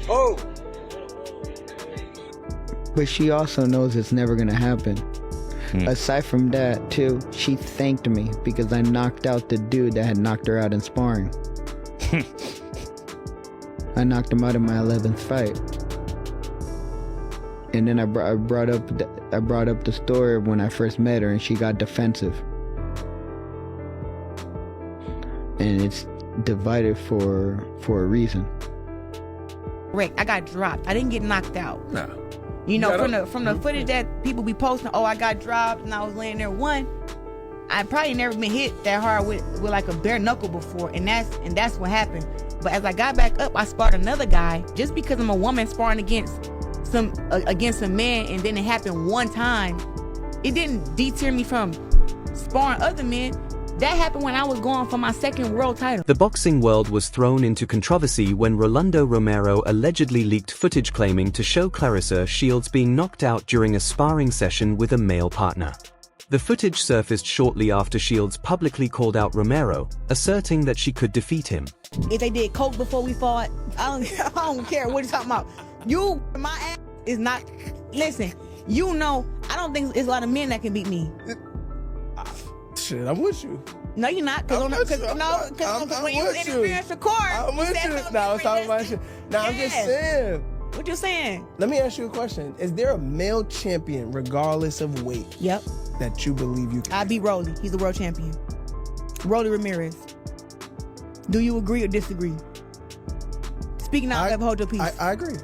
Oh! But she also knows it's never gonna happen. Aside from that, too, she thanked me because I knocked out the dude that had knocked her out in sparring. I knocked him out in my 11th fight. And then I brought up the story of when I first met her, and she got defensive. And it's divided for a reason. Rick, I got dropped. I didn't get knocked out. No. You know, from the footage that people be posting, oh, I got dropped and I was laying there. One, I probably never been hit that hard with like a bare knuckle before, and that's what happened. But as I got back up, I sparred another guy. Just because I'm a woman sparring against a man, and then it happened one time, it didn't deter me from sparring other men. That happened when I was going for my second world title. The boxing world was thrown into controversy when Rolando Romero allegedly leaked footage claiming to show Claressa Shields being knocked out during a sparring session with a male partner. The footage surfaced shortly after Shields publicly called out Romero, asserting that she could defeat him. If they did coke before we fought, I don't care what you're talking about. You, my ass is not, listen, you know, I don't think there's a lot of men that can beat me. Shit, I'm with you. No, you're not. Because when you was interfering for court, I'm with you. No, I was talking about shit. No, I'm just saying. What you saying? Let me ask you a question. Is there a male champion, regardless of weight, Yep, that you believe you can? I beat Rolly. He's the world champion. Rolly Ramirez. Do you agree or disagree? Speaking out, hold your peace. I agree.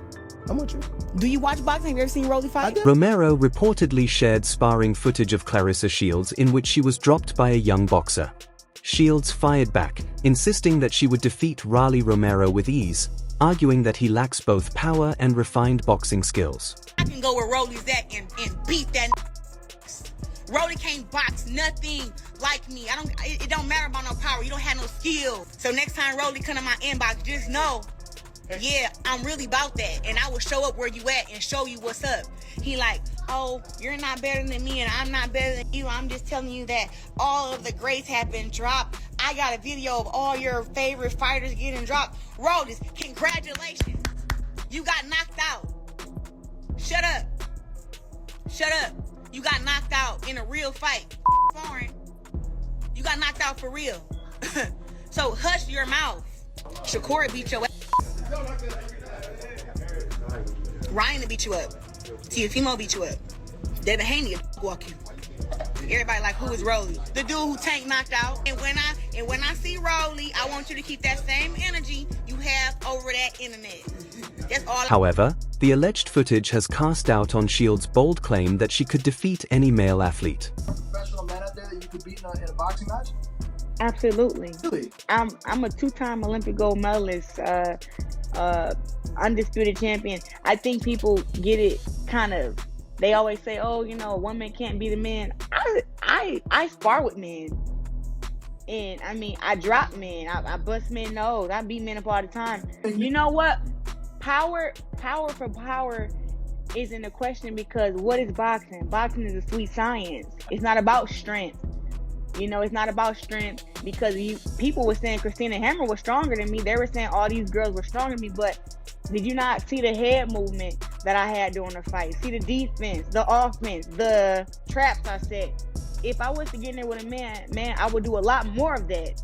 I'm with you. Do you watch boxing? Have you ever seen Rolly fight? Romero reportedly shared sparring footage of Claressa Shields in which she was dropped by a young boxer. Shields fired back, insisting that she would defeat Rolly Romero with ease, arguing that he lacks both power and refined boxing skills. I can go where Rolly's at and beat that. Rolly can't box nothing like me. It don't matter about no power. You don't have no skill. So next time Rolly come to my inbox, just know, yeah, I'm really about that, and I will show up where you at and show you what's up. He like, oh, you're not better than me and I'm not better than you. I'm just telling you that all of the greats have been dropped. I got a video of all your favorite fighters getting dropped. Rolly, congratulations. You got knocked out. Shut up. Shut up. You got knocked out in a real fight. Foreign. You got knocked out for real. So hush your mouth. Shakur beat your ass. Ryan will beat you up. Tiafimo beat you up. Devin Haney will walk you. Everybody like, who is Rolly? The dude who Tank knocked out. And when I see Rolly, I want you to keep that same energy you have over that internet. That's all. However, the alleged footage has cast doubt on Shields' bold claim that she could defeat any male athlete. Professional man out there that you could beat in a boxing match? Absolutely. Really? I'm a two-time Olympic gold medalist, undisputed champion. I think people get it kind of, they always say, oh, you know, a woman can't beat a man. I spar with men. And I mean, I drop men. I bust men nose. I beat men up all the time. You know what? Power for power isn't a question, because what is boxing? Boxing is a sweet science. It's not about strength. You know, it's not about strength, because people were saying Christina Hammer was stronger than me. They were saying all these girls were stronger than me, but did you not see the head movement that I had during the fight? See the defense, the offense, the traps I set. If I was to get in there with a man, I would do a lot more of that.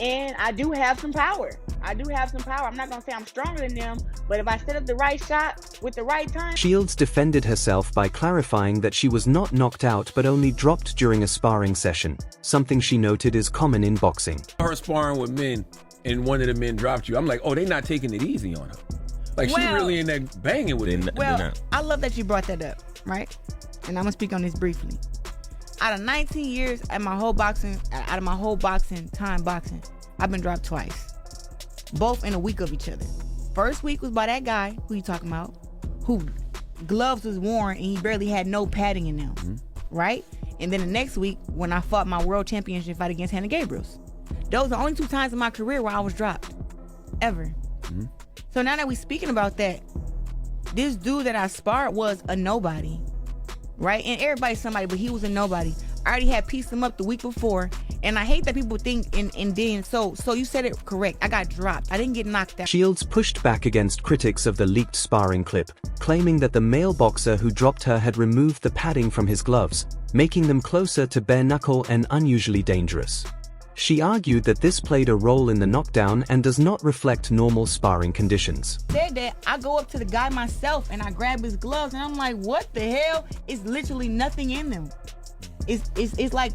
And I do have some power. I'm not going to say I'm stronger than them, but if I set up the right shot with the right time. Shields defended herself by clarifying that she was not knocked out but only dropped during a sparring session, something she noted is common in boxing. Her sparring with men and one of the men dropped you. I'm like, oh, they not taking it easy on her. Like, she really in there banging with it. Well, I love that you brought that up, right? And I'm going to speak on this briefly. Out of 19 years out of my whole boxing time, I've been dropped twice. Both in a week of each other. First week was by that guy, who you talking about, who gloves was worn and he barely had no padding in them, right? And then the next week, when I fought my world championship fight against Hannah Gabriels. Those are the only two times in my career where I was dropped, ever. So now that we're speaking about that, this dude that I sparred was a nobody, right? And everybody's somebody, but he was a nobody. I already had pieced them up the week before. And I hate that people think, and then, so you said it correct. I got dropped. I didn't get knocked out. Shields pushed back against critics of the leaked sparring clip, claiming that the male boxer who dropped her had removed the padding from his gloves, making them closer to bare knuckle and unusually dangerous. She argued that this played a role in the knockdown and does not reflect normal sparring conditions. Said that, I go up to the guy myself and I grab his gloves and I'm like, what the hell? It's literally nothing in them. It's like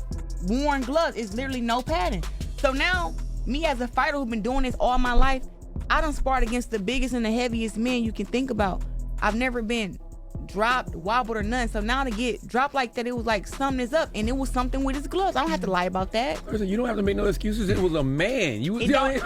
worn gloves. It's literally no padding. So now, me as a fighter who's been doing this all my life, I done sparred against the biggest and the heaviest men you can think about. I've never been dropped, wobbled, or none. So now to get dropped like that, it was like something is up, and it was something with his gloves. I don't have to lie about that. Listen, you don't have to make no excuses. It was a man. You was It don't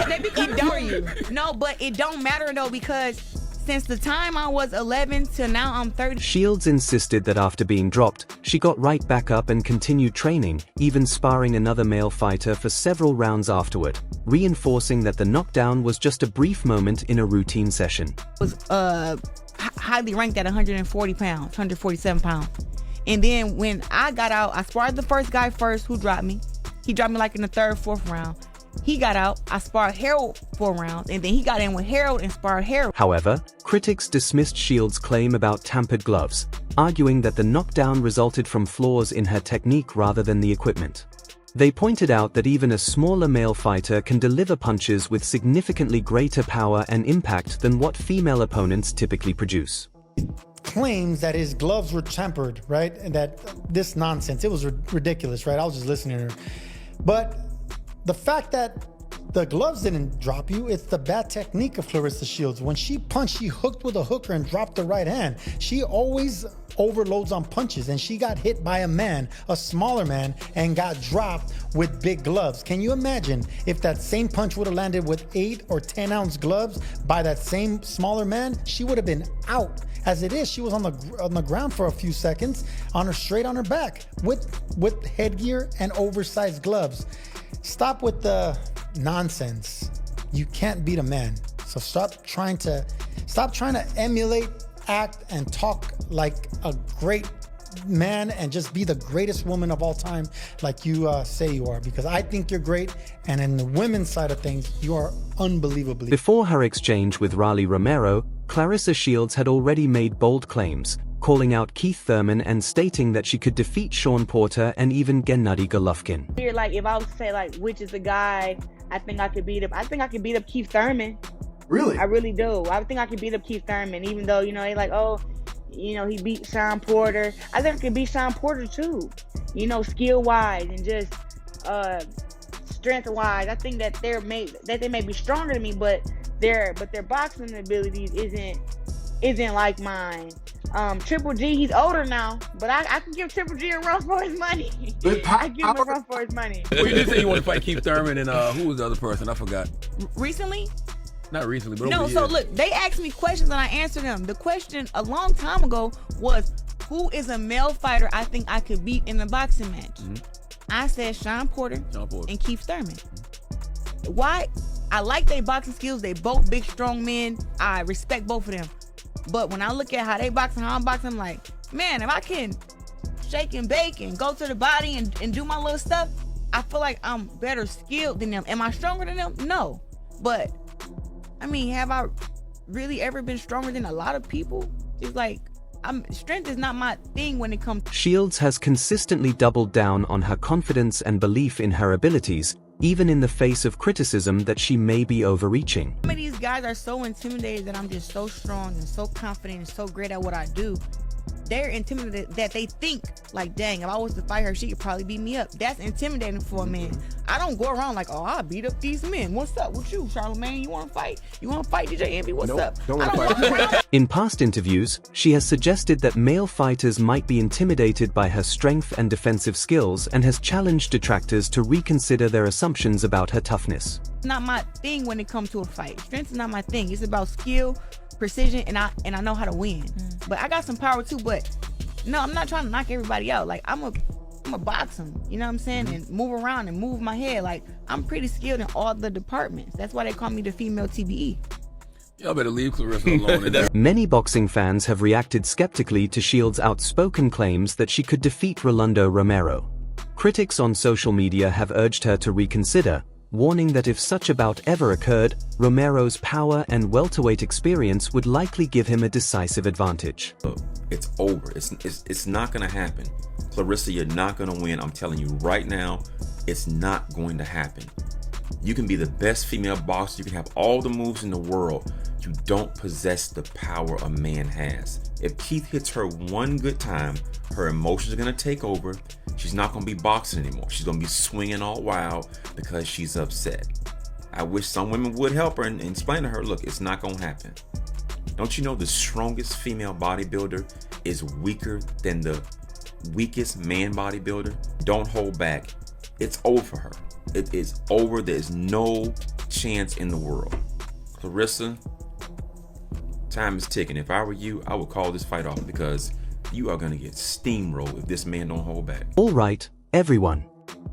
matter. No, but it don't matter though, because since the time I was 11 to now I'm 30. Shields insisted that after being dropped, she got right back up and continued training, even sparring another male fighter for several rounds afterward, reinforcing that the knockdown was just a brief moment in a routine session. Was highly ranked at 140 pounds, 147 pounds. And then when I got out, I sparred the first guy first who dropped me. He dropped me like in the third, fourth round. He got out, I sparred Harold 4 rounds, and then he got in with Harold and sparred Harold. However, critics dismissed Shields' claim about tampered gloves, arguing that the knockdown resulted from flaws in her technique rather than the equipment. They pointed out that even a smaller male fighter can deliver punches with significantly greater power and impact than what female opponents typically produce. Claims that his gloves were tempered, right? And that this nonsense, it was ridiculous, right? I was just listening to her. But the fact that the gloves didn't drop you, it's the bad technique of Claressa Shields. When she punched, she hooked with a hooker and dropped the right hand. She always overloads on punches, and she got hit by a man, a smaller man, and got dropped with big gloves. Can you imagine if that same punch would have landed with 8 or 10 ounce gloves by that same smaller man? She would have been out. As it is, she was on the ground for a few seconds, straight on her back with headgear and oversized gloves. Stop with the nonsense. You can't beat a man. So stop trying to emulate, act, and talk like a great man and just be the greatest woman of all time like you say you are, because I think you're great, and in the women's side of things, you are unbelievably. Before her exchange with Romero, Claressa Shields had already made bold claims, calling out Keith Thurman and stating that she could defeat Sean Porter and even Gennady Golovkin. Like, if I was to say, like, which is the guy I think I could beat up, I think I could beat up Keith Thurman. Really? I really do. I think I could beat up Keith Thurman, even though, you know, they like, oh, you know, he beat Sean Porter. I think I could beat Sean Porter too. You know, skill-wise and just strength-wise. I think that they may be stronger than me, but their boxing abilities isn't like mine. Triple G, he's older now, but I can give Triple G a run for his money. I give him a run for his money. Well, you did say you want to fight Keith Thurman, and who was the other person? I forgot. Recently? Not recently, but no. over the So years. look, they asked me questions and I answered them. The question a long time ago was, who is a male fighter I think I could beat in a boxing match? Mm-hmm. I said Sean Porter and Keith Thurman. Why? I like their boxing skills. They both big, strong men. I respect both of them. But when I look at how they box and how I'm boxing, I'm like, man, if I can shake and bake and go to the body and do my little stuff, I feel like I'm better skilled than them. Am I stronger than them? No. But, I mean, have I really ever been stronger than a lot of people? It's like, strength is not my thing when it comes to... Shields has consistently doubled down on her confidence and belief in her abilities, even in the face of criticism that she may be overreaching. Some of these guys are so intimidated that I'm just so strong and so confident and so great at what I do. They're intimidated that they think, like, dang, if I was to fight her, she could probably beat me up. That's intimidating for a man. I don't go around like, oh, I beat up these men. What's up with you, Charlamagne? You want to fight? You want to fight DJ Envy? What's up? Don't want to fight. In past interviews, she has suggested that male fighters might be intimidated by her strength and defensive skills and has challenged detractors to reconsider their assumptions about her toughness. It's not my thing when it comes to a fight. Strength is not my thing. It's about skill, precision, and I know how to win. But I got some power too, but no, I'm not trying to knock everybody out. Like, I'm a boxer, you know what I'm saying? And move around and move my head. Like, I'm pretty skilled in all the departments. That's why they call me the female TBE. Y'all better leave Claressa alone. In there. Many boxing fans have reacted skeptically to Shields' outspoken claims that she could defeat Rolando Romero. Critics on social media have urged her to reconsider, warning that if such a bout ever occurred, Romero's power and welterweight experience would likely give him a decisive advantage. Look, it's over. It's not going to happen. Claressa, you're not going to win. I'm telling you right now, it's not going to happen. You can be the best female boxer. You can have all the moves in the world. You don't possess the power a man has. If Keith hits her one good time, her emotions are going to take over. She's not going to be boxing anymore. She's going to be swinging all wild because she's upset. I wish some women would help her and explain to her, look, it's not going to happen. Don't you know the strongest female bodybuilder is weaker than the weakest man bodybuilder? Don't hold back. It's over for her. It is over. There's no chance in the world. Claressa, time is ticking. If I were you, I would call this fight off because you are going to get steamrolled if this man don't hold back. All right, everyone.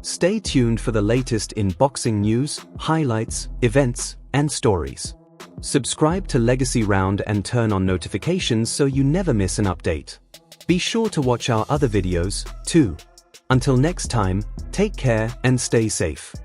Stay tuned for the latest in boxing news, highlights, events, and stories. Subscribe to Legacy Round and turn on notifications so you never miss an update. Be sure to watch our other videos, too. Until next time, take care and stay safe.